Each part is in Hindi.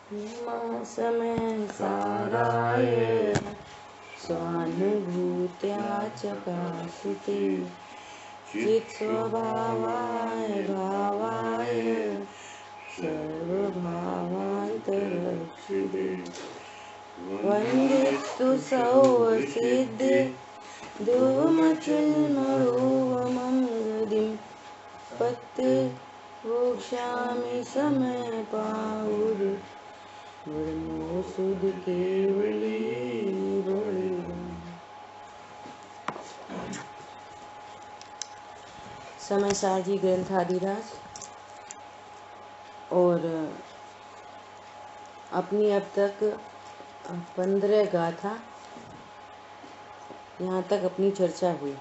समय साराय स्वानुभूत्या चकाशिते चित्स्वभावाय भावाय सर्वभावान्तरक्षिते वन्दितु सौवसिद्धे ध्रुवमचिन्मरूपमं गदिं पत्ते वोक्ष्यामि समयपाहुः वर्णो सुध केवली समय सारथी ग्रंथाधिराज और अपनी अब तक 15 गाथा यहाँ तक अपनी चर्चा हुई।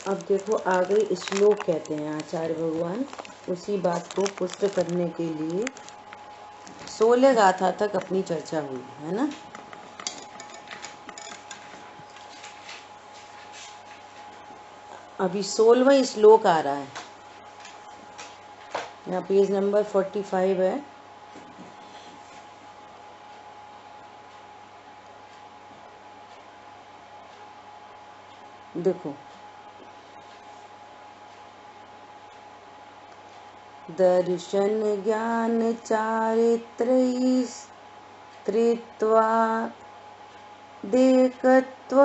अब देखो आगे श्लोक कहते हैं आचार्य भगवान उसी बात को पुष्ट करने के लिए 16 गाथा तक अपनी चर्चा हुई है ना। अभी 16वां श्लोक आ रहा है, यहाँ पेज नंबर 45 है। देखो दर्शन ज्ञान चारित्रैस्त्रित्वा देकत्व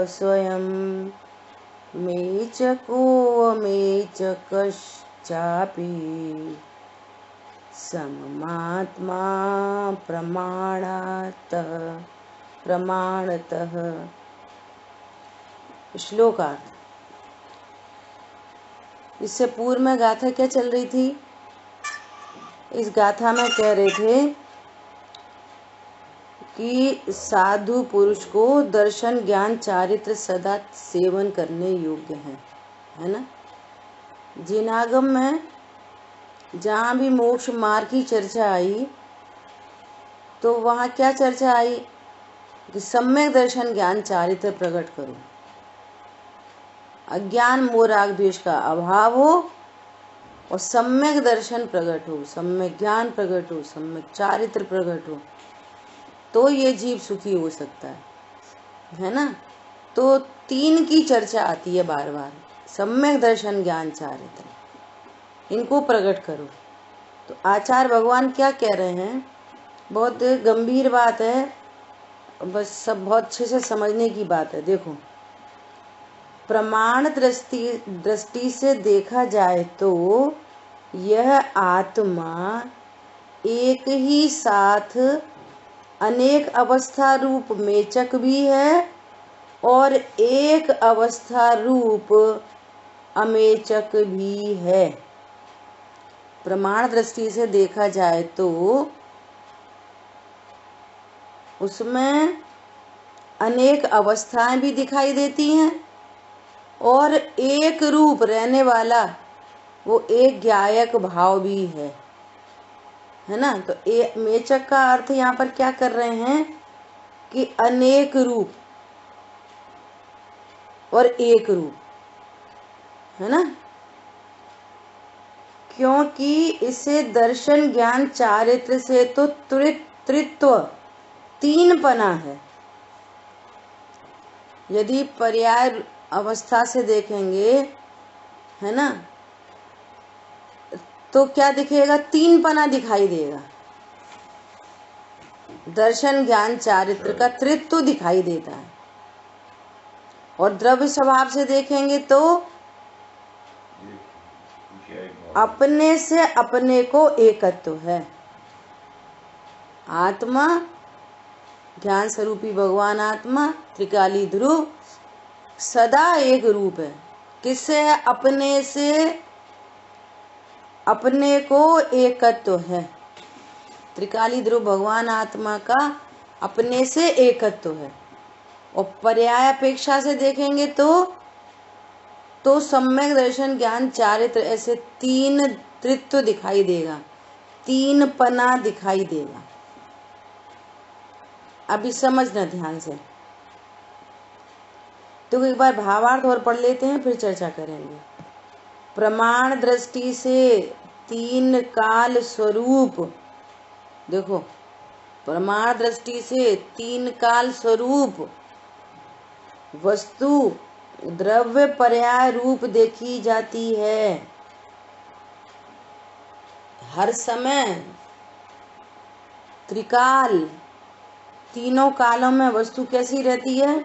स्वयं मेचको मेचकश्चापि सममात्मा प्रमाणतः। श्लोकार्थ। इससे पूर्व में गाथा क्या चल रही थी? इस गाथा में कह रहे थे कि साधु पुरुष को दर्शन ज्ञान चारित्र सदा सेवन करने योग्य है ना। जिनागम में जहाँ भी मोक्ष मार्ग की चर्चा आई तो वहाँ क्या चर्चा आई कि सम्यक दर्शन ज्ञान चारित्र प्रकट करो, अज्ञान मोह राग द्वेष का अभाव हो और सम्यक दर्शन प्रकट हो, सम्यक ज्ञान प्रकट हो, सम्यक चारित्र प्रकट हो, तो ये जीव सुखी हो सकता है ना। तो 3 की चर्चा आती है बार बार, सम्यक दर्शन ज्ञान चारित्र, इनको प्रकट करो। तो आचार्य भगवान क्या कह रहे हैं, बहुत गंभीर बात है, बस सब बहुत अच्छे से समझने की बात है। देखो प्रमाण दृष्टि से देखा जाए तो यह आत्मा एक ही साथ अनेक अवस्था रूप मेचक भी है और एक अवस्था रूप अमेचक भी है। प्रमाण दृष्टि से देखा जाए तो उसमें अनेक अवस्थाएं भी दिखाई देती हैं और एक रूप रहने वाला वो एक ज्ञायक भाव भी है ना। तो मेचक का अर्थ यहाँ पर क्या कर रहे हैं कि अनेक रूप और एक रूप, है ना। क्योंकि इसे दर्शन ज्ञान चारित्र से तो त्रित्व 3 पना है। यदि पर्याय अवस्था से देखेंगे है ना तो क्या दिखेगा, 3 पना दिखाई देगा। दर्शन ज्ञान चारित्र का त्रित्व दिखाई देता है। और द्रव्य स्वभाव से देखेंगे तो अपने से अपने को एकत्व है। आत्मा ज्ञान स्वरूपी भगवान आत्मा त्रिकाली ध्रुव सदा एक रूप है। किससे है? अपने से अपने को एकत्व है। त्रिकाली ध्रुव भगवान आत्मा का अपने से एकत्व है। और पर्याय अपेक्षा से देखेंगे तो सम्यक दर्शन ज्ञान चारित्र ऐसे 3 त्रित्व दिखाई देगा, 3 पना दिखाई देगा। अभी समझना ध्यान से। तो एक बार भावार्थ और पढ़ लेते हैं फिर चर्चा करेंगे। प्रमाण दृष्टि से तीन काल स्वरूप, देखो प्रमाण दृष्टि से तीन काल स्वरूप वस्तु द्रव्य पर्याय रूप देखी जाती है। हर समय त्रिकाल, तीनों कालों में वस्तु कैसी रहती है?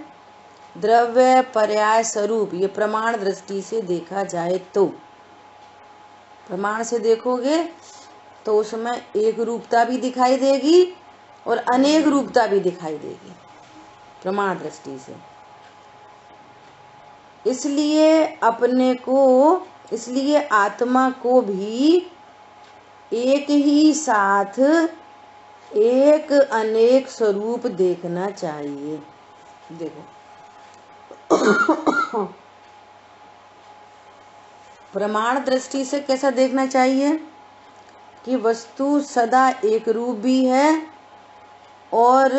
द्रव्य पर्याय स्वरूप। ये प्रमाण दृष्टि से देखा जाए तो, प्रमाण से देखोगे तो उसमें एक रूपता भी दिखाई देगी और अनेक रूपता भी दिखाई देगी प्रमाण दृष्टि से। इसलिए आत्मा को भी एक ही साथ एक अनेक स्वरूप देखना चाहिए। देखो प्रमाण दृष्टि से कैसा देखना चाहिए कि वस्तु सदा एक रूप भी है और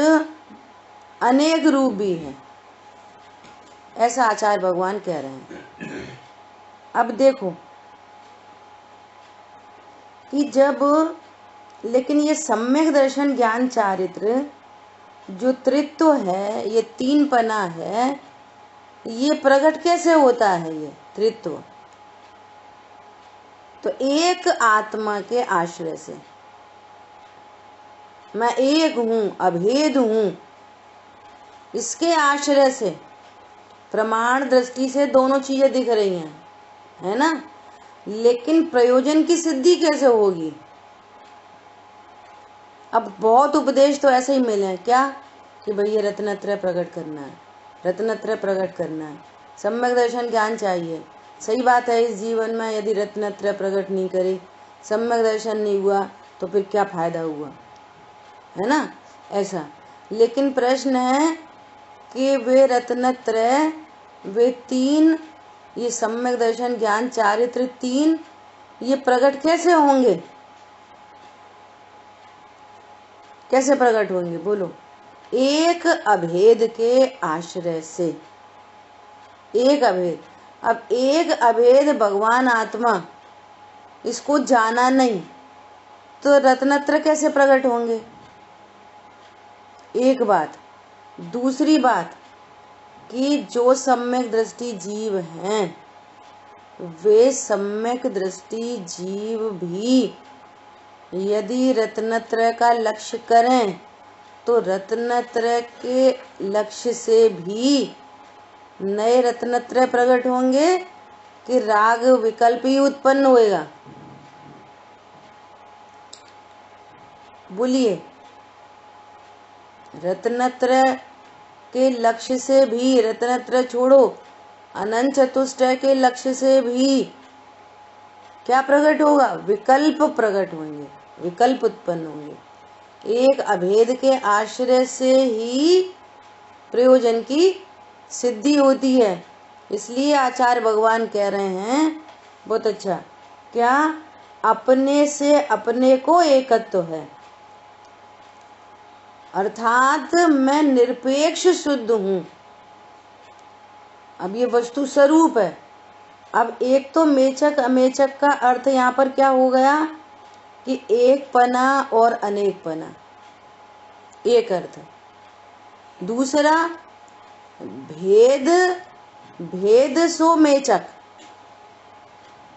अनेक रूप भी है, ऐसा आचार्य भगवान कह रहे हैं। अब देखो कि जब, लेकिन ये सम्यक दर्शन ज्ञान चारित्र जो त्रित्व है, ये तीन पना है, ये प्रकट कैसे होता है? ये त्रित्व तो एक आत्मा के आश्रय से, मैं एक हूं, अभेद हूं, इसके आश्रय से प्रमाण दृष्टि से दोनों चीजें दिख रही हैं, है ना। लेकिन प्रयोजन की सिद्धि कैसे होगी? अब बहुत उपदेश तो ऐसे ही मिले हैं, क्या कि भाई ये रत्नत्रय प्रकट करना है, रत्नत्रय प्रकट करना है, सम्यक दर्शन ज्ञान चाहिए। सही बात है, इस जीवन में यदि रत्नत्रय प्रकट नहीं करे, सम्यक दर्शन नहीं हुआ, तो फिर क्या फायदा हुआ, है ना, ऐसा। लेकिन प्रश्न है कि वे रत्नत्रय, वे तीन, ये सम्यक दर्शन ज्ञान चारित्र तीन, ये प्रकट कैसे होंगे? कैसे प्रकट होंगे बोलो? एक अभेद के आश्रय से। एक अभेद, अब एक अभेद भगवान आत्मा, इसको जाना नहीं तो रत्नत्र कैसे प्रकट होंगे? एक बात। दूसरी बात कि जो सम्यक दृष्टि जीव हैं, वे सम्यक दृष्टि जीव भी यदि रत्नत्रय का लक्ष्य करें तो रत्नत्रय के लक्ष्य से भी नए रत्नत्रय प्रकट होंगे कि राग विकल्प ही उत्पन्न होएगा? बोलिए। रत्नत्रय के लक्ष्य से भी, रत्नत्रय छोड़ो, अनंत चतुष्टय के लक्ष्य से भी क्या प्रकट होगा? विकल्प प्रकट होंगे, विकल्प उत्पन्न होंगे। एक अभेद के आश्रय से ही प्रयोजन की सिद्धि होती है। इसलिए आचार्य भगवान कह रहे हैं, बहुत अच्छा, क्या? अपने से अपने को एकत्व है, अर्थात मैं निरपेक्ष शुद्ध हूं। अब ये वस्तु स्वरूप है। अब एक तो मेचक अमेचक का अर्थ यहाँ पर क्या हो गया कि एक पना और अनेक पना, एक अर्थ। दूसरा भेद, भेद सो मेचक,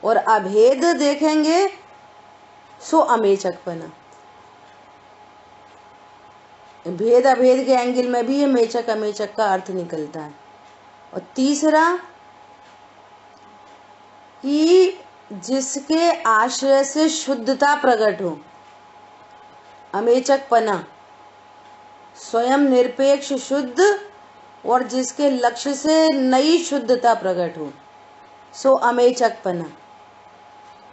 और अभेद देखेंगे सो अमेचक पना। भेद अभेद के एंगल में भी ये मेचक अमेचक का अर्थ निकलता है। और तीसरा कि जिसके आश्रय से शुद्धता प्रकट हो, अमेचक पना, स्वयं निरपेक्ष शुद्ध, और जिसके लक्ष्य से नई शुद्धता प्रकट हो सो अमेचक पना,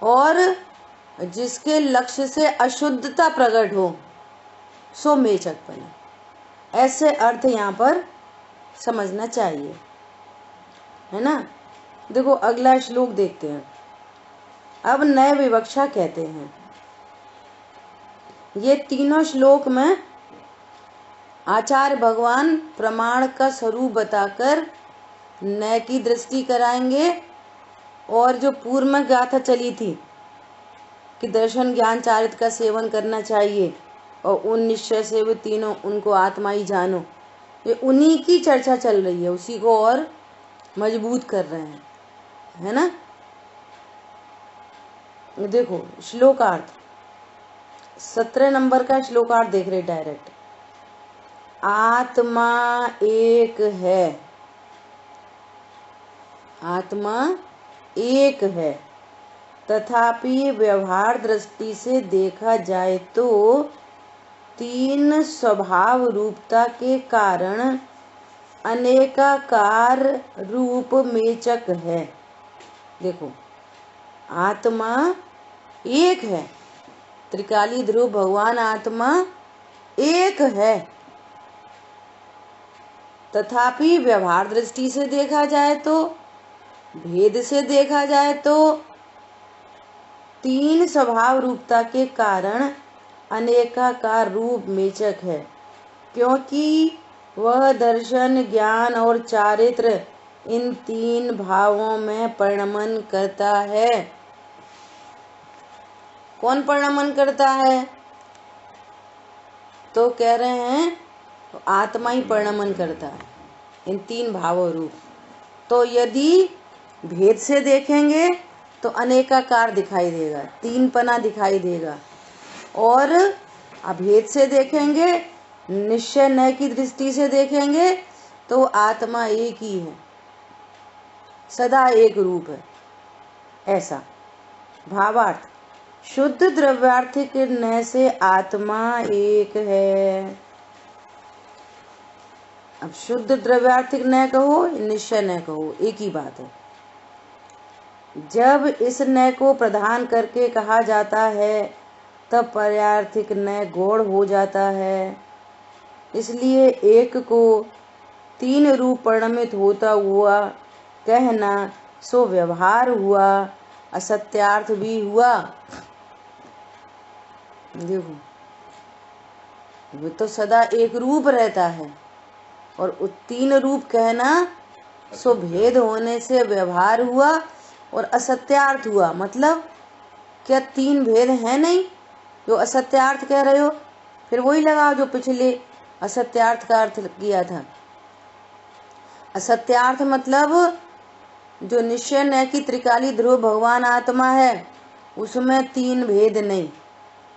और जिसके लक्ष्य से अशुद्धता प्रकट हो सो मेचक पना। ऐसे अर्थ यहाँ पर समझना चाहिए, है ना। देखो अगला श्लोक देखते हैं। अब नए विवक्षा कहते हैं। ये तीनों श्लोक में आचार्य भगवान प्रमाण का स्वरूप बताकर नए की दृष्टि कराएंगे और जो पूर्व में गाथा चली थी कि दर्शन ज्ञान चारित्र का सेवन करना चाहिए और उन निश्चय से वे तीनों उनको आत्मा ही जानो, ये उन्हीं की चर्चा चल रही है, उसी को और मजबूत कर रहे हैं, है ना। देखो श्लोकार्थ, 17 नंबर का श्लोकार्थ देख रहे डायरेक्ट। आत्मा एक है, आत्मा एक है, तथापि व्यवहार दृष्टि से देखा जाए तो तीन स्वभाव रूपता के कारण अनेकाकार रूप मेचक है। देखो आत्मा एक है, त्रिकाली ध्रुव भगवान आत्मा एक है, तथापि व्यवहार दृष्टि से देखा जाए तो, भेद से देखा जाए तो तीन स्वभाव रूपता के कारण अनेकाकार रूप मेचक है, क्योंकि वह दर्शन ज्ञान और चारित्र इन तीन भावों में परिणमन करता है। कौन परिणमन करता है? तो कह रहे हैं आत्मा ही परिणमन करता है इन तीन भावों रूप। तो यदि भेद से देखेंगे तो अनेकाकार दिखाई देगा, तीन पना दिखाई देगा, और अभेद से देखेंगे, निश्चय नय की दृष्टि से देखेंगे तो आत्मा एक ही है, सदा एक रूप है। ऐसा भावार्थ, शुद्ध द्रव्यार्थिक नय से आत्मा एक है। अब शुद्ध द्रव्यार्थिक नय कहो, निश्चय नय कहो, एक ही बात है। जब इस नय को प्रधान करके कहा जाता है तब पर्यार्थिक नय गौड़ हो जाता है। इसलिए एक को तीन रूप परिणमित होता हुआ कहना सो व्यवहार हुआ, असत्यार्थ भी हुआ। देखो वो तो सदा एक रूप रहता है, और तीन रूप कहना सो भेद होने से व्यवहार हुआ और असत्यार्थ हुआ। मतलब क्या तीन भेद हैं नहीं जो असत्यार्थ कह रहे हो? फिर वही लगाओ जो पिछले असत्यार्थ का अर्थ किया था। असत्यार्थ मतलब जो निश्चय नय की त्रिकाली ध्रुव भगवान आत्मा है उसमें तीन भेद नहीं,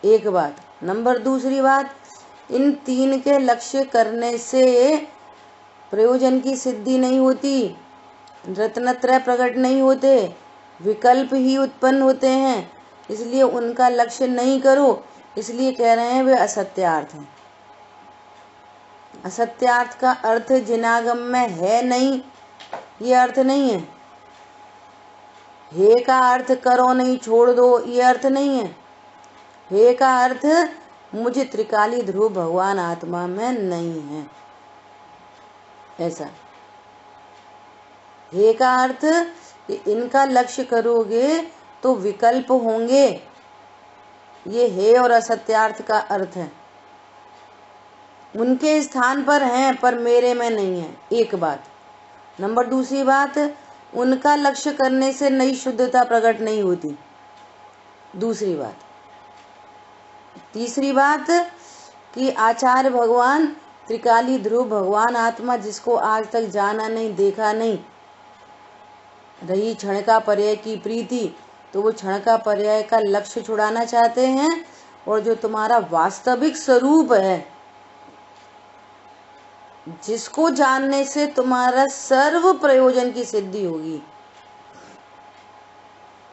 एक बात। नंबर दूसरी बात, इन तीन के लक्ष्य करने से प्रयोजन की सिद्धि नहीं होती, रत्नत्रय प्रकट नहीं होते, विकल्प ही उत्पन्न होते हैं, इसलिए उनका लक्ष्य नहीं करो, इसलिए कह रहे हैं वे असत्यार्थ हैं। असत्यार्थ का अर्थ जिनागम में है नहीं, ये अर्थ नहीं है। हे का अर्थ करो नहीं छोड़ दो, ये अर्थ नहीं है। हे का अर्थ मुझे त्रिकाली ध्रुव भगवान आत्मा में नहीं है, ऐसा। हे का अर्थ कि इनका लक्ष्य करोगे तो विकल्प होंगे, ये हे और असत्यार्थ का अर्थ है। उनके स्थान पर हैं पर मेरे में नहीं है, एक बात। नंबर दूसरी बात, उनका लक्ष्य करने से नई शुद्धता प्रकट नहीं होती, दूसरी बात। तीसरी बात कि आचार्य भगवान त्रिकाली ध्रुव भगवान आत्मा जिसको आज तक जाना नहीं देखा नहीं, रही क्षण का पर्याय की प्रीति, तो वो क्षण का पर्याय का लक्ष्य छुड़ाना चाहते हैं, और जो तुम्हारा वास्तविक स्वरूप है जिसको जानने से तुम्हारा सर्व प्रयोजन की सिद्धि होगी,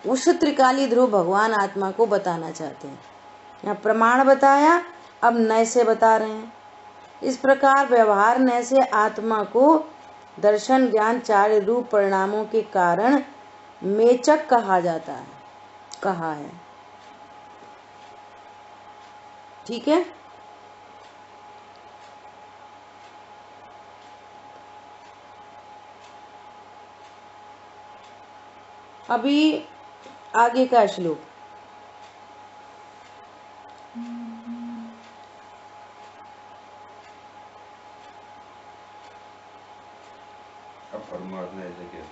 उस त्रिकाली ध्रुव भगवान आत्मा को बताना चाहते हैं। यहाँ प्रमाण बताया, अब नय से बता रहे हैं। इस प्रकार व्यवहार नय से आत्मा को दर्शन ज्ञान चार रूप परिणामों के कारण मेचक कहा जाता है, कहा है। ठीक है। अभी आगे का श्लोक, अब परमार्थ ने ऐसे किया।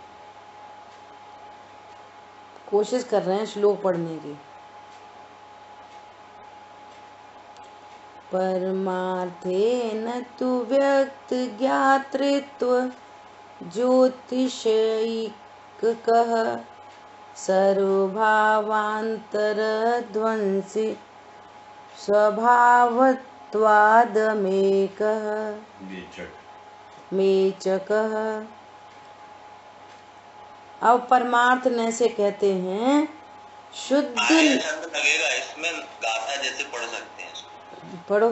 कोशिश कर रहे हैं श्लोक पढ़ने की। परमार्थेन तु व्यक्त ज्ञातृत्व ज्योतिषैककः सर्वभावान्तरध्वंसी स्वभावत्वादमेकः मेचकः। अब परमार्थ न से कहते हैं शुद्ध। लगेगा इसमें, गाथा जैसे पढ़ सकते हैं। पढ़ो,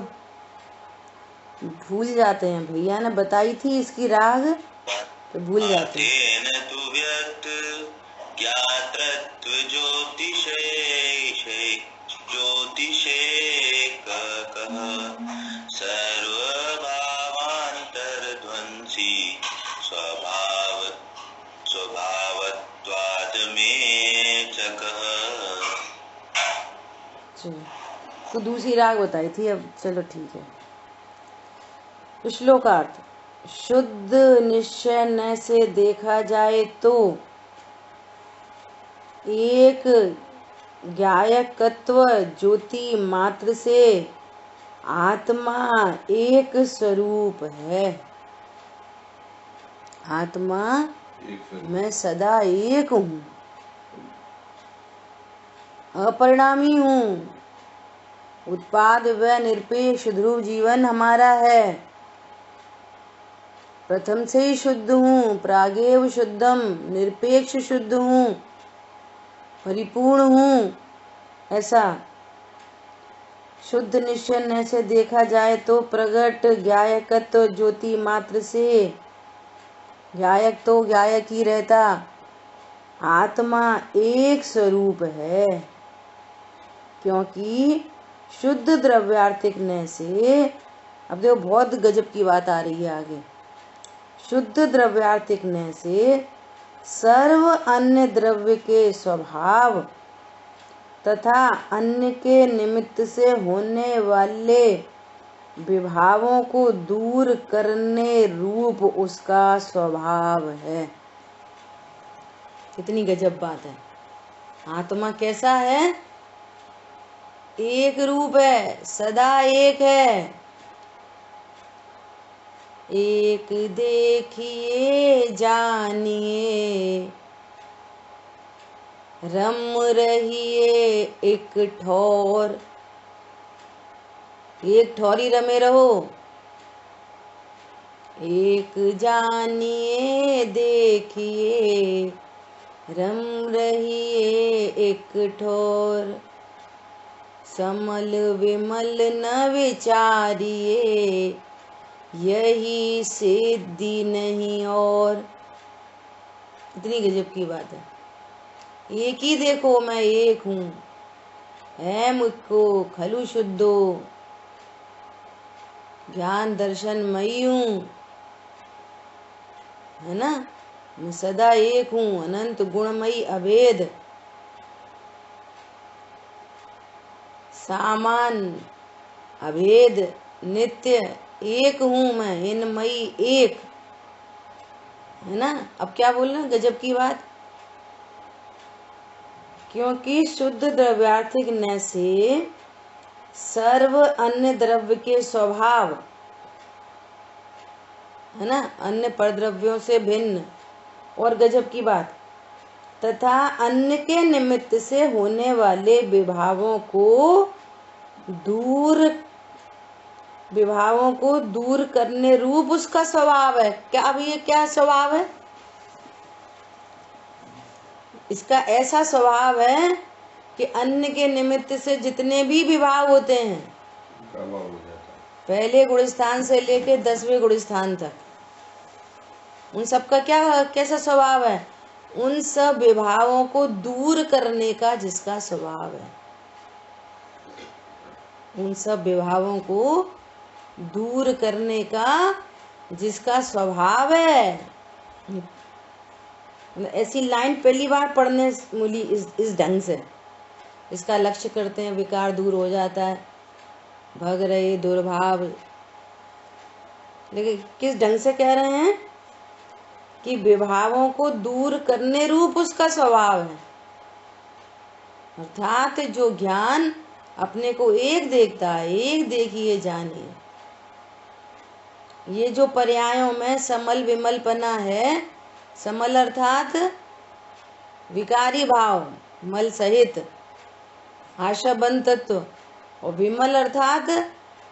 भूल जाते हैं, भैया ने बताई थी इसकी राग तो भूल जाते हैं। तो दूसरी राग बताई थी, अब चलो ठीक है। श्लोकार्थ। शुद्ध निश्चय न से देखा जाए तो एक ज्ञायकत्व ज्योति मात्र से आत्मा एक स्वरूप है। आत्मा मैं सदा एक हूँ, अपरिणामी हूँ। उत्पाद व निरपेक्ष ध्रुव जीवन हमारा है। प्रथम से ही शुद्ध हूँ, प्रागेव शुद्धम, निरपेक्ष शुद्ध हूँ, परिपूर्ण हूँ। ऐसा शुद्ध निश्चय न से देखा जाए तो प्रगट ज्ञायकत्व ज्योति मात्र से, ज्ञायक तो ज्ञायक ही रहता, आत्मा एक स्वरूप है। क्योंकि शुद्ध द्रव्यार्थिक न से, अब देखो बहुत गजब की बात आ रही है आगे। शुद्ध द्रव्यार्थिक न से सर्व अन्य द्रव्य के स्वभाव तथा अन्य के निमित्त से होने वाले विभावों को दूर करने रूप उसका स्वभाव है। कितनी गजब बात है। आत्मा कैसा है? एक रूप है, सदा एक है। एक देखिए जानिए, रम रहिए एक ठौर। एक ठौरी रमे रहो। एक जानिए देखिए, रम रहिए एक ठौर। समल विमल न विचारिए, यही सिद्धि नहीं और। इतनी गजब की बात है। एक ही देखो, मैं एक हूँ, है मुझको खलु शुद्धो, ज्ञान दर्शन मई हूँ, है ना। मैं सदा एक हूँ, अनंत गुणमयी अभेद, सामान अभेद, नित्य एक हूँ मैं, इनमयी एक, है ना। अब क्या बोलना, गजब की बात। क्योंकि शुद्ध द्रव्यार्थिक न से सर्व अन्य द्रव्य के स्वभाव, है ना, अन्य परद्रव्यों से भिन्न, और गजब की बात, तथा अन्य के निमित्त से होने वाले विभावों को दूर करने रूप उसका स्वभाव है। क्या अब ये क्या स्वभाव है इसका? ऐसा स्वभाव है कि अन्य के निमित्त से जितने भी विभाव होते हैं, पहले गुण स्थान से लेके 10वें गुण स्थान तक, उन सबका क्या कैसा स्वभाव है? उन सब विभावों को दूर करने का जिसका स्वभाव है, उन सब विभावों को दूर करने का जिसका स्वभाव है। ऐसी लाइन पहली बार पढ़ने मिली इस ढंग से। इसका लक्ष्य करते हैं, विकार दूर हो जाता है, भग रहे दुर्भाव। लेकिन किस ढंग से कह रहे हैं कि विभावों को दूर करने रूप उसका स्वभाव है। अर्थात जो ज्ञान अपने को एक देखता है, एक देखिए जानिए। ये जो पर्यायों में समल विमलपना है, समल अर्थात विकारी भाव, मल सहित आशाबंध तत्व, और विमल अर्थात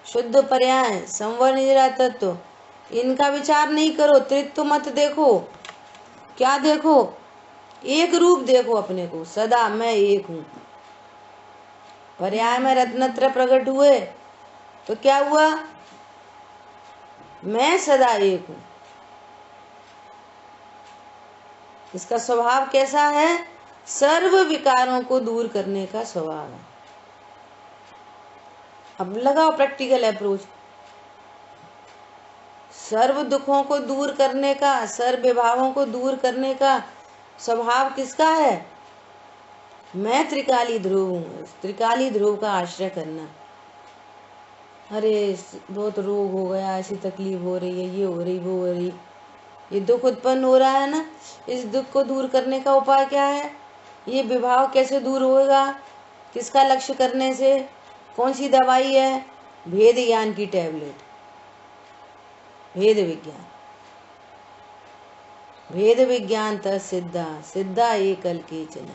शुद्ध पर्याय, संवर निजरा तत्व। इनका विचार नहीं करो, त्रित्व मत देखो। क्या देखो? एक रूप देखो अपने को, सदा मैं एक हूं। पर्याय में रत्नत्र प्रकट हुए तो क्या हुआ? मैं सदा एक हूं। इसका स्वभाव कैसा है? सर्व विकारों को दूर करने का स्वभाव है। अब लगाओ प्रैक्टिकल अप्रोच। सर्व दुखों को दूर करने का, सर्व विभावों को दूर करने का स्वभाव किसका है? मैं त्रिकाली ध्रुव हूँ। त्रिकाली ध्रुव का आश्रय करना। अरे बहुत रोग हो गया, ऐसी तकलीफ हो रही है, ये हो रही, वो हो रही, ये दुख उत्पन्न हो रहा है ना, इस दुख को दूर करने का उपाय क्या है? ये विभाव कैसे दूर होगा? किसका लक्ष्य करने से? कौन सी दवाई है? भेद ज्ञान की टैबलेट। भेद विज्ञान, भेद विज्ञान सिद्धा सिद्धा एकल केचन।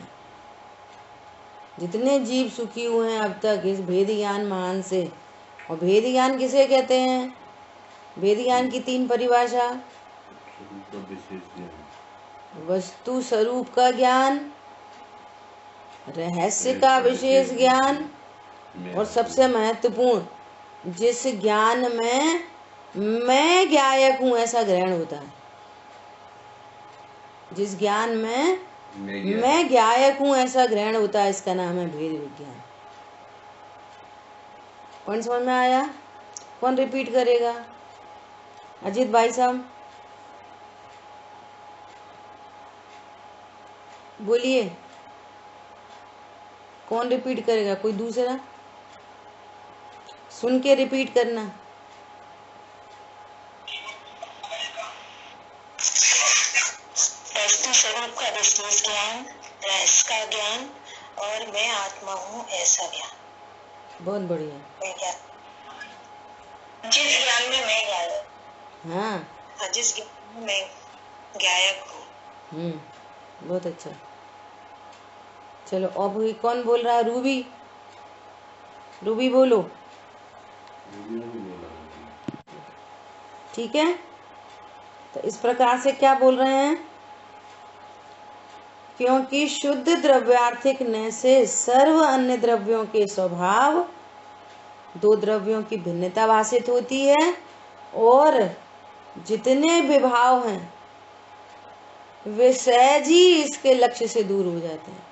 जितने जीव सुखी हुए हैं अब तक इस भेद ज्ञान महान से। और भेद ज्ञान किसे कहते हैं? भेद ज्ञान की 3 परिभाषा। वस्तु स्वरूप का ज्ञान, रहस्य का विशेष ज्ञान, और सबसे महत्वपूर्ण जिस ज्ञान में मैं ज्ञायक हूं ऐसा ग्रहण होता है। जिस ज्ञान में मैं ज्ञायक हूं ऐसा ग्रहण होता है, इसका नाम है भेद विज्ञान। कौन समझ में आया? कौन रिपीट करेगा? अजीत भाई साहब बोलिए, कौन रिपीट करेगा? कोई दूसरा सुन के रिपीट करना। वस्तु स्वरूप का विशेष ज्ञान, रहस्य का ज्ञान, और मैं आत्मा हूँ ऐसा ज्ञान। बहुत बढ़िया। जिस ज्ञान में मैं ज्ञायक, हाँ, जिस ज्ञान में मैं ज्ञायक हूँ। बहुत अच्छा। चलो अब कौन बोल रहा है? रूबी, रूबी बोलो। ठीक है, तो इस प्रकार से क्या बोल रहे हैं? क्योंकि शुद्ध द्रव्यार्थिक न से सर्व अन्य द्रव्यों के स्वभाव, 2 द्रव्यों की भिन्नता भाषित होती है, और जितने विभाव हैं वे सहज ही इसके लक्ष्य से दूर हो जाते हैं।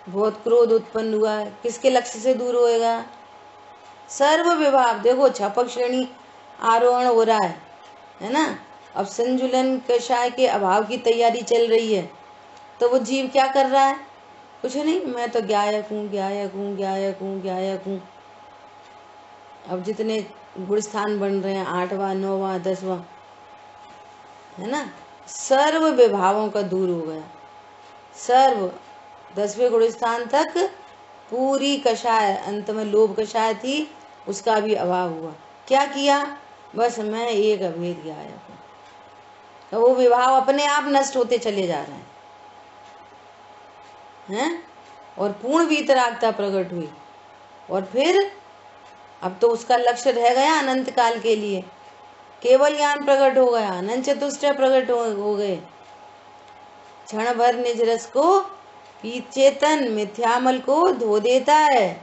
बहुत क्रोध उत्पन्न हुआ है, किसके लक्ष्य से दूर होएगा? सर्व विभाव। देखो छपक श्रेणी आरोहण हो रहा है ना। अब संजुलन कषाय के अभाव की तैयारी चल रही है, तो वो जीव क्या कर रहा है? कुछ नहीं, मैं तो ज्ञायक हूँ, ज्ञायक हूँ, ज्ञायक हूँ, ज्ञायक हूँ। अब जितने गुण स्थान बन रहे हैं, 8वां 9वां 10वां, है ना, सर्व विभावों का दूर हो गया। सर्व 10वें गुण स्थान तक पूरी कषाय, अंत में लोभ कषाय थी, उसका भी अभाव हुआ। क्या किया? बस मैं एक अभेद ज्ञायक हूँ। तो वो विभाव अपने आप नष्ट होते चले जा रहे हैं, और पूर्ण वीतरागता प्रकट हुई। और फिर अब तो उसका लक्ष्य रह गया अनंत काल के लिए, केवल ज्ञान प्रकट हो गया, अनंत चतुष्टय प्रकट हो गए। क्षण भर निज रस को पीत चेतन मिथ्यामल को धो देता है।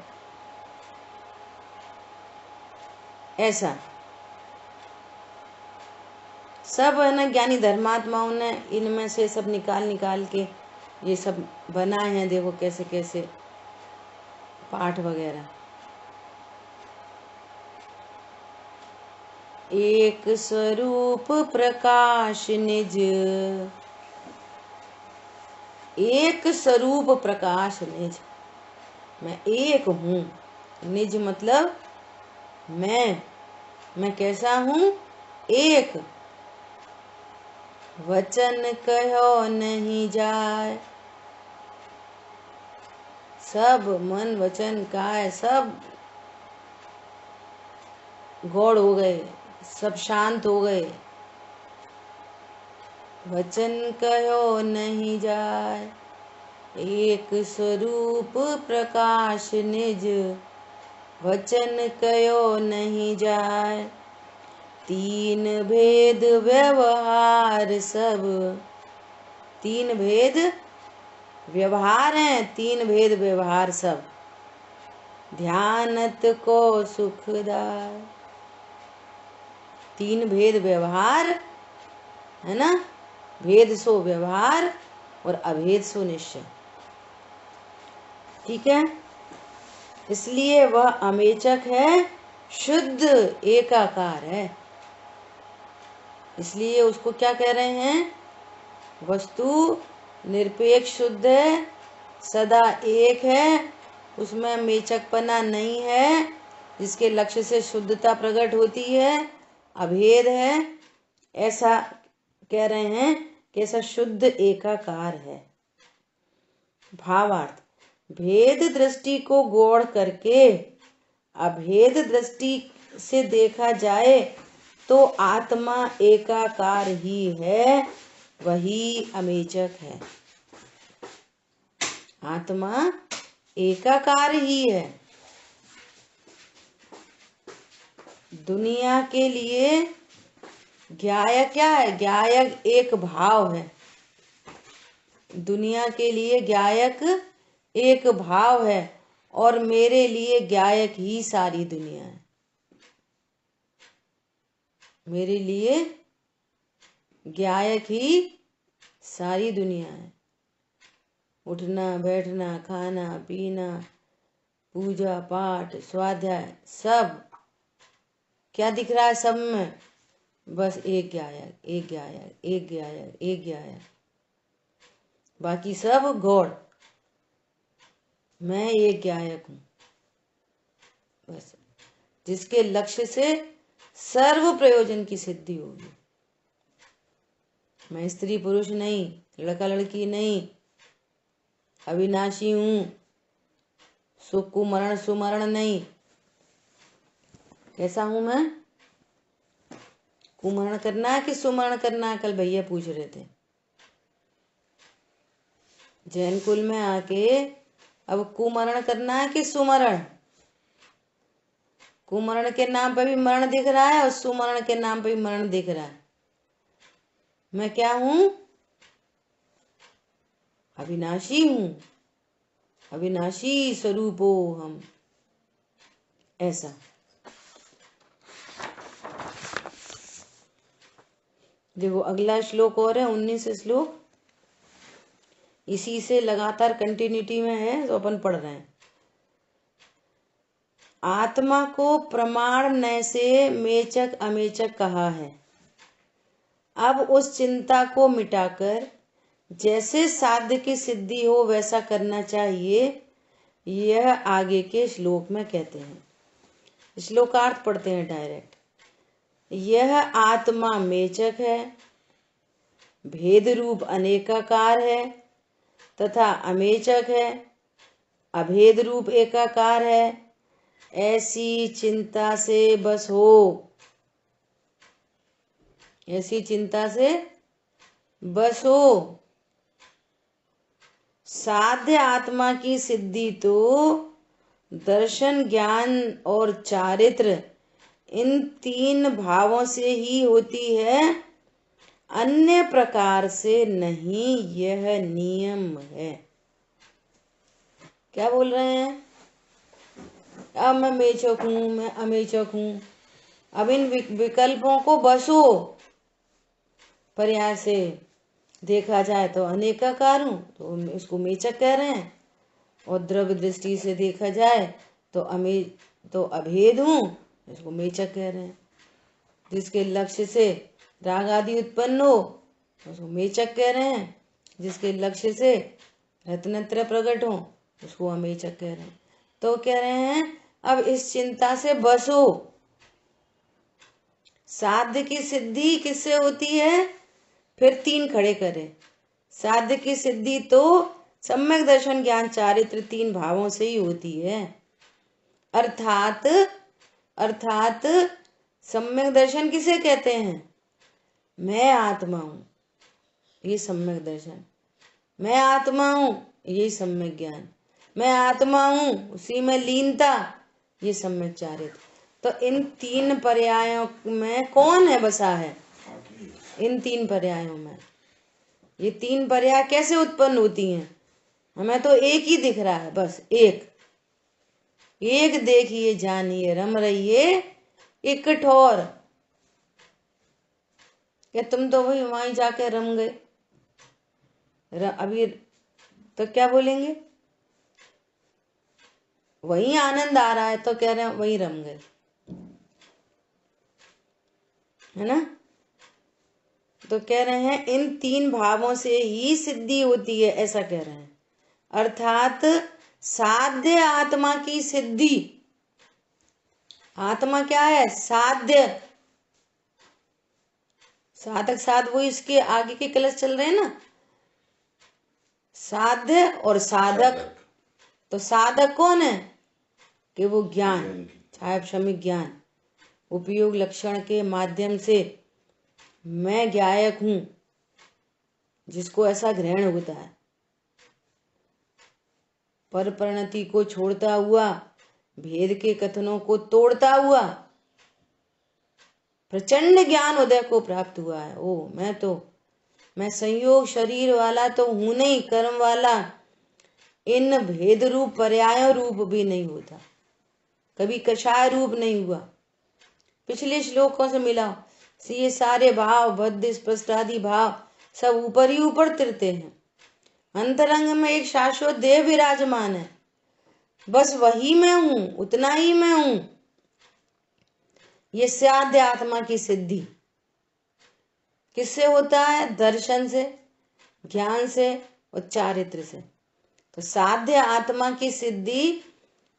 ऐसा सब है ना, ज्ञानी धर्मात्माओं ने इनमें से सब निकाल के ये सब बनाए हैं। देखो कैसे कैसे पाठ वगैरह। एक स्वरूप प्रकाश निज, एक स्वरूप प्रकाश निज। मैं एक हूँ। निज मतलब मैं कैसा हूँ? एक। वचन कहो नहीं जाए, सब मन वचन काय सब गौड़ हो गए, सब शांत हो गए। वचन कहो नहीं जाय, एक स्वरूप प्रकाश निज, वचन कहो नहीं जाय। तीन भेद व्यवहार सब, तीन भेद व्यवहार हैं, तीन भेद व्यवहार सब, ध्यानत को सुखदाय। तीन भेद व्यवहार है ना, भेद सो व्यवहार और अभेद सो निश्चय। ठीक है, इसलिए वह अमेचक है, शुद्ध एकाकार है। इसलिए उसको क्या कह रहे हैं, वस्तु निरपेक्ष शुद्ध है, सदा एक है, उसमें मेचकपना नहीं है, जिसके लक्ष्य से शुद्धता प्रकट होती है, अभेद है, ऐसा कह रहे हैं कि ऐसा शुद्ध एकाकार है। भावार्थ, भेद दृष्टि को गौड़ करके अभेद दृष्टि से देखा जाए तो आत्मा एकाकार ही है, वही अमेचक है। आत्मा एकाकार ही है। दुनिया के लिए ज्ञायक क्या है, ज्ञायक एक भाव है। दुनिया के लिए ज्ञायक एक भाव है और मेरे लिए ज्ञायक ही सारी दुनिया है। मेरे लिए ज्ञायक ही सारी दुनिया है। उठना बैठना खाना पीना पूजा पाठ स्वाध्याय सब क्या दिख रहा है, सब में बस एक ज्ञायक एक ज्ञायक एक ज्ञायक एक ज्ञायक, बाकी सब गौड़। मैं एक ज्ञायक हूं बस, जिसके लक्ष्य से सर्व प्रयोजन की सिद्धि होगी। मैं स्त्री पुरुष नहीं, लड़का लड़की नहीं, अविनाशी हूं, सुख कुमरण सुमरण नहीं। कैसा हूं मैं, कुमरण करना है कि सुमरण करना है, कल भैया पूछ रहे थे। जैन कुल में आके अब कुमरण करना है कि सुमरण। कुमरण के नाम पे भी मरण दिख रहा है और सुमरण के नाम पे भी मरण दिख रहा है। मैं क्या हूं, अविनाशी हूं, अविनाशी स्वरूपो हम, ऐसा। देखो अगला श्लोक और है 19 श्लोक, इसी से लगातार कंटिन्यूटी में है, तो अपन पढ़ रहे हैं। आत्मा को प्रमाण नय से मेचक अमेचक कहा है। अब उस चिंता को मिटाकर जैसे साध्य की सिद्धि हो वैसा करना चाहिए, यह आगे के श्लोक में कहते हैं। श्लोकार्थ पढ़ते हैं डायरेक्ट। यह आत्मा मेचक है, भेद रूप अनेकाकार है तथा अमेचक है, अभेद रूप एकाकार है। ऐसी चिंता से बस हो, ऐसी चिंता से बस हो। साध्य आत्मा की सिद्धि तो दर्शन ज्ञान और चारित्र इन तीन भावों से ही होती है, अन्य प्रकार से नहीं, यह नियम है। क्या बोल रहे हैं, अब मैं मेचक हूं, मैं अमेचक हूं। अब इन विकल्पों को बसो, प्रयास से देखा जाए तो अनेकाकार हूं, तो इसको मेचक कह रहे हैं, और द्रव्य दृष्टि से देखा जाए तो अभेद हूं, इसको मेचक कह रहे हैं। जिसके लक्ष्य से राग आदि उत्पन्न हो उसको मेचक कह रहे हैं, जिसके लक्ष्य से रत्नत्रय प्रकट हो उसको अमेचक कह रहे हैं। तो कह रहे हैं अब इस चिंता से बसो। साध्य की सिद्धि किससे होती है, फिर तीन खड़े करें। साध्य की सिद्धि तो सम्यक दर्शन ज्ञान चारित्र 3 भावों से ही होती है। अर्थात अर्थात सम्यक दर्शन किसे कहते हैं? मैं आत्मा हूँ, ये सम्यक दर्शन। मैं आत्मा हूँ, यही सम्यक ज्ञान। मैं आत्मा हूँ, उसी में लीनता, ये सम्यक चारित्र। तो इन 3 पर्यायों में कौन है बसा है? इन 3 पर्यायों में। ये 3 पर्याय कैसे उत्पन्न होती हैं? हमें तो एक ही दिख रहा है, बस एक देखिए जानिए रम रहिए एक ठोर। क्या तुम तो वही वहीं जाके रम गए? अभी तो क्या बोलेंगे? वही आनंद आ रहा है तो कह रहे हैं वही रम गए, है ना? तो कह रहे हैं इन 3 भावों से ही सिद्धि होती है, ऐसा कह रहे हैं। अर्थात साध्य आत्मा की सिद्धि। आत्मा क्या है? साध्य। साधक साध, वो इसके आगे के कलश चल रहे हैं ना, साध्य और साधक। तो साधक कौन है? कि वो ज्ञान, छायाक्षमिक ज्ञान, उपयोग लक्षण के माध्यम से मैं ज्ञायक हूं, जिसको ऐसा ग्रहण होता है। पर परिणति को छोड़ता हुआ, भेद के कथनों को तोड़ता हुआ प्रचंड ज्ञान उदय को प्राप्त हुआ है। ओ मैं संयोग शरीर वाला तो हूं नहीं, कर्म वाला, इन भेद रूप पर्याय रूप भी नहीं होता, कभी कषाय रूप नहीं हुआ। पिछले श्लोकों से मिलाओ, ये सारे भाव, बद्ध स्पष्ट आदि भाव सब ऊपर ही ऊपर तिरते हैं। अंतरंग में एक शाश्वत देह विराजमान है, बस वही मैं हूं, उतना ही मैं हूं। ये साध्य आत्मा की सिद्धि किससे होता है? दर्शन से, ज्ञान से और चारित्र से। तो साध्य आत्मा की सिद्धि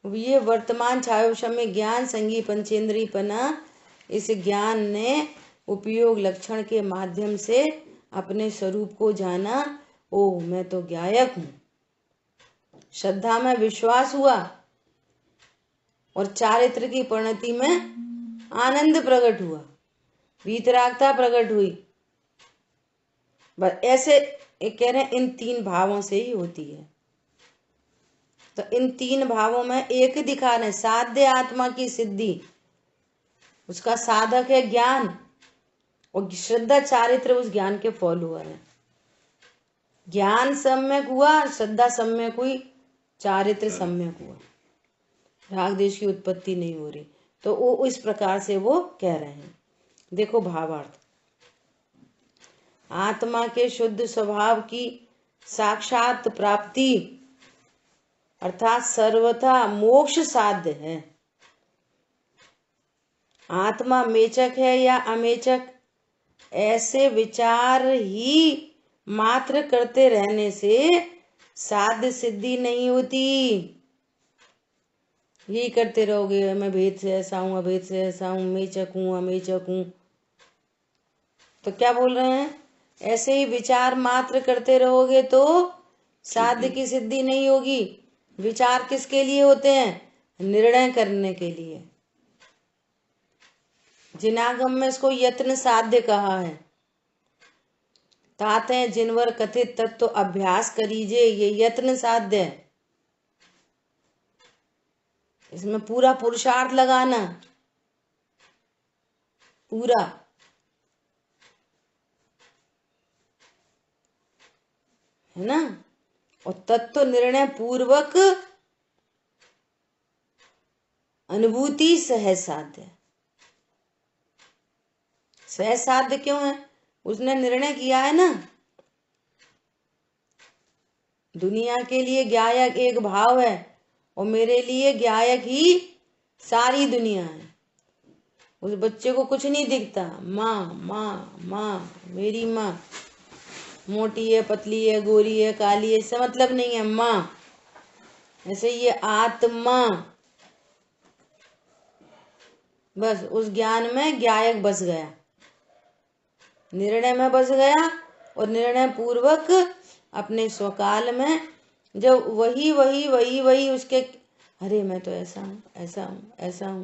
ये वर्तमान छायोक्षमिक ज्ञान, संगी पंचेंद्रियपना, इस ज्ञान ने उपयोग लक्षण के माध्यम से अपने स्वरूप को जाना। ओ मैं तो ज्ञायक हूं। श्रद्धा में विश्वास हुआ और चारित्र की परिणति में आनंद प्रकट हुआ, वीतरागता प्रकट हुई। बस ऐसे कह रहे हैं इन 3 भावों से ही होती है। तो इन 3 भावों में एक ही दिखा रहे, साध्य आत्मा की सिद्धि, उसका साधक है ज्ञान, और श्रद्धा चारित्र उस ज्ञान के फॉलोअर है। ज्ञान सम्यक हुआ, श्रद्धा सम्यक हुई, चारित्र सम्यक हुआ, राग देश की उत्पत्ति नहीं हो रही। तो वो इस प्रकार से वो कह रहे हैं। देखो भावार्थ, आत्मा के शुद्ध स्वभाव की साक्षात प्राप्ति अर्थात सर्वथा मोक्ष साध्य है। आत्मा मेचक है या अमेचक, ऐसे विचार ही मात्र करते रहने से साध्य सिद्धि नहीं होती। यही करते रहोगे, मैं भेद से ऐसा हूं, अभेद से ऐसा हूं, मेचक हूं, अमेचक हूं, तो क्या बोल रहे हैं? ऐसे ही विचार मात्र करते रहोगे तो साध्य की सिद्धि नहीं होगी। विचार किसके लिए होते हैं? निर्णय करने के लिए। जिनागम में इसको यत्न साध्य कहा है। तात है जिनवर कथित तत्व अभ्यास करीजे, ये यत्न साध्य है। इसमें पूरा पुरुषार्थ लगाना, पूरा, है ना? और तत्व निर्णय पूर्वक अनुभूति सहज साध्य। सहज साध्य क्यों है? उसने निर्णय किया है ना। दुनिया के लिए ज्ञायक एक भाव है और मेरे लिए ज्ञायक ही सारी दुनिया है। उस बच्चे को कुछ नहीं दिखता, माँ माँ माँ, मेरी माँ मोटी है, पतली है, गोरी है, काली है, इससे मतलब नहीं है, माँ। ऐसे ये आत्मा, बस उस ज्ञान में ज्ञायक बस गया, निर्णय में बस गया और निर्णय पूर्वक अपने स्वकाल में जब वही वही वही वही उसके, अरे मैं तो ऐसा हूं, ऐसा हूं, ऐसा हूं,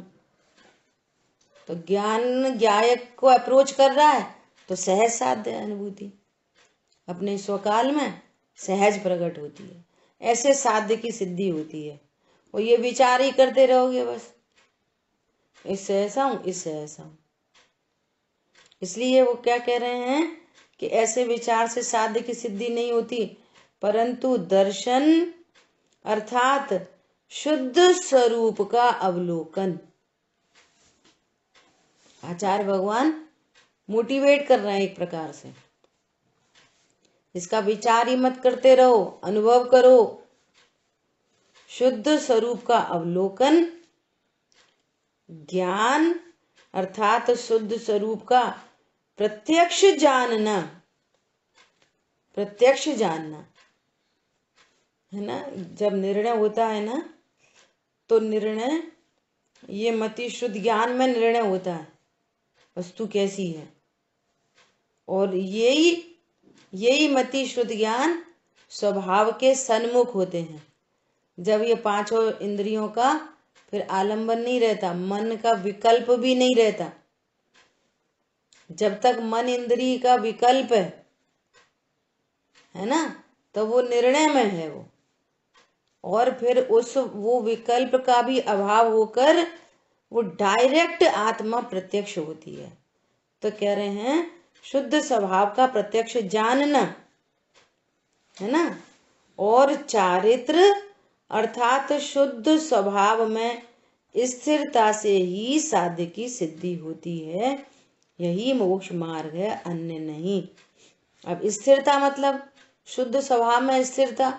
तो ज्ञान ज्ञायक को अप्रोच कर रहा है तो सहज साध्य अनुभूति अपने स्वकाल में सहज प्रकट होती है, ऐसे साध्य की सिद्धि होती है। और ये विचार ही करते रहोगे बस, इससे ऐसा हूं, इससे ऐसा हूं। इसलिए वो क्या कह रहे हैं कि ऐसे विचार से साध्य की सिद्धि नहीं होती, परंतु दर्शन अर्थात शुद्ध स्वरूप का अवलोकन। आचार्य भगवान मोटिवेट कर रहे हैं एक प्रकार से, इसका विचार ही मत करते रहो, अनुभव करो। शुद्ध स्वरूप का अवलोकन, ज्ञान अर्थात शुद्ध स्वरूप का प्रत्यक्ष जानना, प्रत्यक्ष जानना है ना। जब निर्णय होता है ना, तो निर्णय ये मति शुद्ध ज्ञान में निर्णय होता है वस्तु कैसी है, और यही मति शुद्ध ज्ञान स्वभाव के सन्मुख होते हैं। जब ये पांचों इंद्रियों का फिर आलंबन नहीं रहता, मन का विकल्प भी नहीं रहता। जब तक मन इंद्रिय का विकल्प है ना, तो वो निर्णय में है वो, और फिर वो विकल्प का भी अभाव होकर वो डायरेक्ट आत्मा प्रत्यक्ष होती है। तो कह रहे हैं शुद्ध स्वभाव का प्रत्यक्ष जानना है ना, और चारित्र अर्थात शुद्ध स्वभाव में स्थिरता से ही साध्य की सिद्धि होती है। यही मोक्ष मार्ग है, अन्य नहीं। अब स्थिरता मतलब शुद्ध स्वभाव में स्थिरता।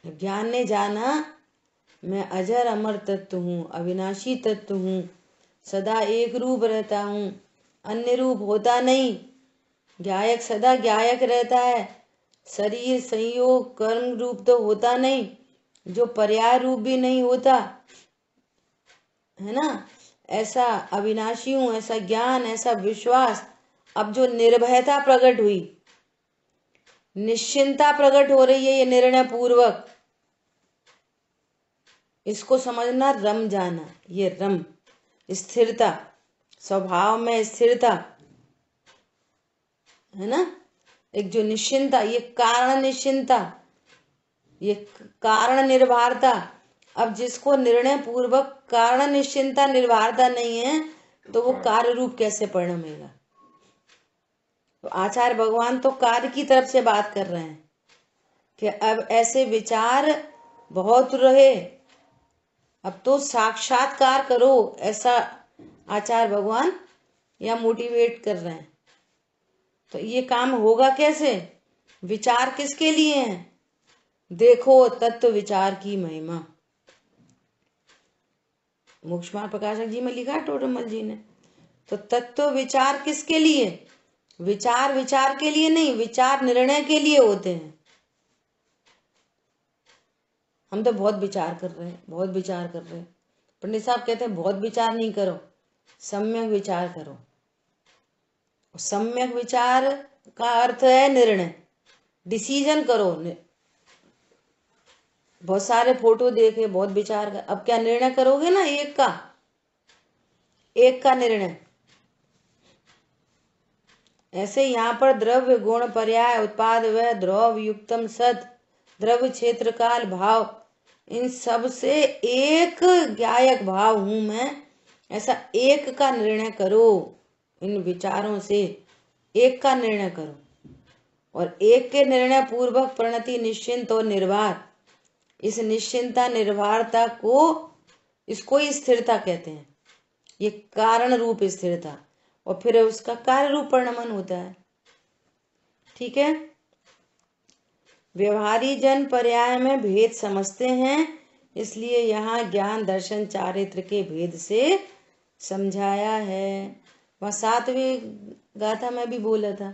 ज्ञान ने जाना मैं अजर अमर तत्व हूँ, अविनाशी तत्व हूँ, सदा एक रूप रहता हूँ, अन्य रूप होता नहीं। ज्ञायक सदा ज्ञायक रहता है, शरीर संयोग कर्म रूप तो होता नहीं, जो पर्याय रूप भी नहीं होता है ना। ऐसा अविनाशी हूं, ऐसा ज्ञान, ऐसा विश्वास। अब जो निर्भयता प्रकट हुई, निश्चिंता प्रकट हो रही है, ये निर्णय पूर्वक, इसको समझना रम जाना। ये रम स्थिरता, स्वभाव में स्थिरता है ना। एक जो निश्चिंता, ये कारण निश्चिंता, ये कारण निर्भरता। अब जिसको निर्णय पूर्वक कारण निश्चिंता निर्भरता नहीं है, तो वो कार्य रूप कैसे परिणमेगा। तो आचार्य भगवान तो कार्य की तरफ से बात कर रहे हैं कि अब ऐसे विचार बहुत रहे, अब तो साक्षात्कार करो, ऐसा आचार्य भगवान या मोटिवेट कर रहे हैं। तो ये काम होगा कैसे? विचार किसके लिए हैं? देखो तत्व विचार की महिमा। मोक्षमार्ग प्रकाशक जी में लिखा है टोडरमल जी ने। तो तत्व विचार किसके लिए? विचार विचार के लिए नहीं, विचार निर्णय के लिए होते हैं। हम तो बहुत विचार कर रहे हैं, बहुत विचार कर रहे हैं। पंडित साहब कहते हैं बहुत विचार नहीं करो, सम्यक विचार करो। सम्यक विचार का अर्थ है निर्णय, डिसीजन करो। बहुत सारे फोटो देखे, बहुत विचार कर, अब क्या निर्णय करोगे ना, एक का निर्णय। ऐसे यहाँ पर द्रव्य गुण पर्याय उत्पाद व द्रव्य युक्तम सत द्रव्य क्षेत्र काल भाव, इन सब से एक ज्ञायक भाव हूं मैं, ऐसा एक का निर्णय करो। इन विचारों से एक का निर्णय करो, और एक के निर्णय पूर्वक प्रणति निश्चिंत और निर्वार। इस निश्चिंता निर्वारता को, इसको ही स्थिरता कहते हैं। ये कारण रूप स्थिरता, और फिर उसका कार्य रूप परिणमन होता है। ठीक है। व्यवहारी जन पर्याय में भेद समझते हैं, इसलिए यहाँ ज्ञान दर्शन चारित्र के भेद से समझाया है। वह 7वीं गाथा में भी बोला था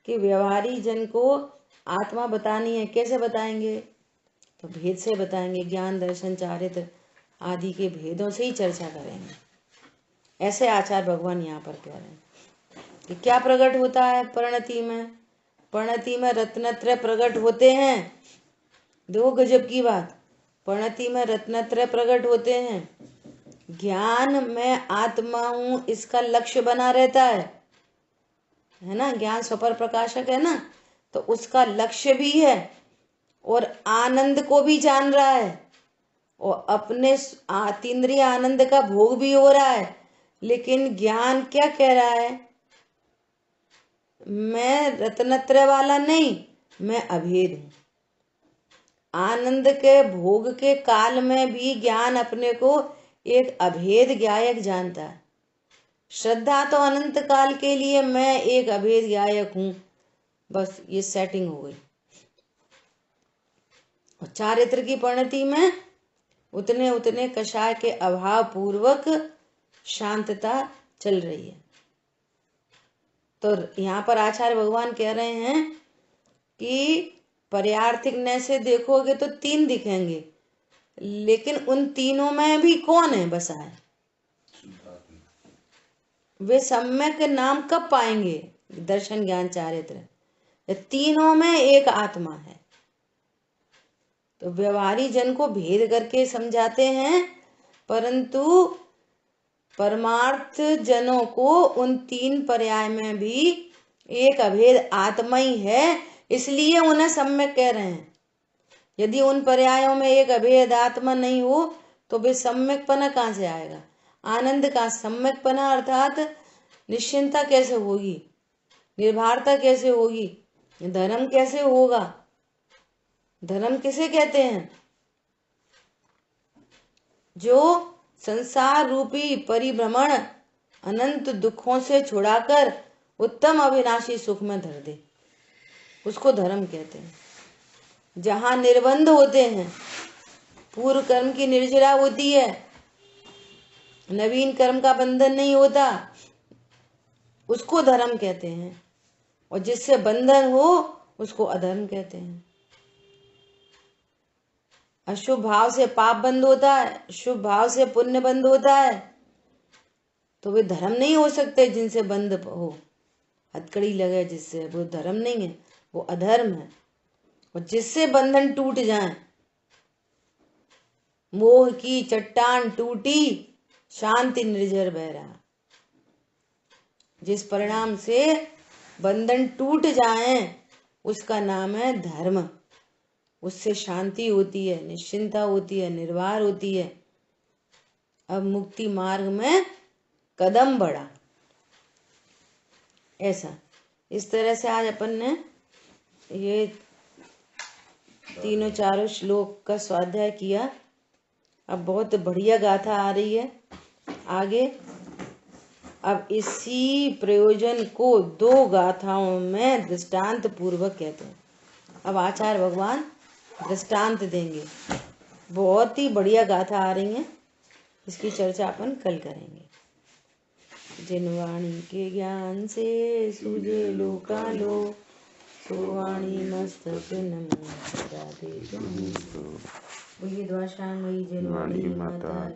कि व्यवहारी जन को आत्मा बतानी है। कैसे बताएंगे? तो भेद से बताएंगे, ज्ञान दर्शन चारित्र आदि के भेदों से ही चर्चा करेंगे। ऐसे आचार्य भगवान यहाँ पर कह रहे हैं कि क्या प्रकट होता है परिणति में? प्रणति में रत्नत्रय प्रकट होते हैं। देखो गजब की बात, प्रणति में रत्नत्रय प्रकट होते हैं। ज्ञान में आत्मा हूं इसका लक्ष्य बना रहता है ना। ज्ञान स्वपर प्रकाशक है ना, तो उसका लक्ष्य भी है और आनंद को भी जान रहा है और अपने आतीन्द्रिय आनंद का भोग भी हो रहा है। लेकिन ज्ञान क्या कह रहा है? मैं रत्नत्रय वाला नहीं, मैं अभेद हूं। आनंद के भोग के काल में भी ज्ञान अपने को एक अभेद गायक जानता है। श्रद्धा तो अनंत काल के लिए मैं एक अभेद गायक हूं, बस ये सेटिंग हो गई। और चारित्र की परिणति में उतने उतने कषाय के अभाव पूर्वक शांतता चल रही है। तो यहाँ पर आचार्य भगवान कह रहे हैं कि पर्यार्थिक नय से देखोगे तो 3 दिखेंगे, लेकिन उन तीनों में भी कौन है बसा है? वे सम्यक नाम कब पाएंगे? दर्शन ज्ञान चारित्र, तीनों में एक आत्मा है। तो व्यवहारी जन को भेद करके समझाते हैं, परंतु परमार्थ जनों को उन 3 पर्याय में भी एक अभेद आत्मा ही है, इसलिए उन्हें सम्यक कह रहे हैं। यदि उन पर्यायों में एक अभेद आत्मा नहीं हो तो वे सम्यकपना कहाँ से आएगा? आनंद का सम्यकपना अर्थात निश्चिंता कैसे होगी? निर्भरता कैसे होगी? धर्म कैसे होगा? धर्म किसे कहते हैं? जो संसार रूपी परिभ्रमण अनंत दुखों से छुड़ाकर उत्तम अविनाशी सुख में धर दे, उसको धर्म कहते हैं। जहां निर्बंध होते हैं, पूर्व कर्म की निर्जरा होती है, नवीन कर्म का बंधन नहीं होता, उसको धर्म कहते हैं। और जिससे बंधन हो उसको अधर्म कहते हैं। अशुभ भाव से पाप बंद होता है, शुभ भाव से पुण्य बंद होता है, तो वे धर्म नहीं हो सकते। जिनसे बंद हो, हथकड़ी लगे जिससे, वो धर्म नहीं है, वो अधर्म है। और जिससे बंधन टूट जाए, मोह की चट्टान टूटी, शांति निर्झर बह रहा। जिस परिणाम से बंधन टूट जाए उसका नाम है धर्म। उससे शांति होती है, निश्चिंता होती है, निर्वार होती है। अब मुक्ति मार्ग में कदम बढ़ा। ऐसा इस तरह से आज अपन ने ये 3-4 श्लोक का स्वाध्याय किया। अब बहुत बढ़िया गाथा आ रही है आगे। अब इसी प्रयोजन को 2 गाथाओं में दृष्टांत पूर्वक कहते हैं। अब आचार्य भगवान दृष्टांत देंगे। बहुत ही बढ़िया गाथा आ रही है, इसकी चर्चा अपन कल करेंगे। जिन वाणी के ज्ञान से सूझे लोकालो, सो वाणी मस्तक नमो राधे। वही द्वाशांग वही जिन वाणी माता।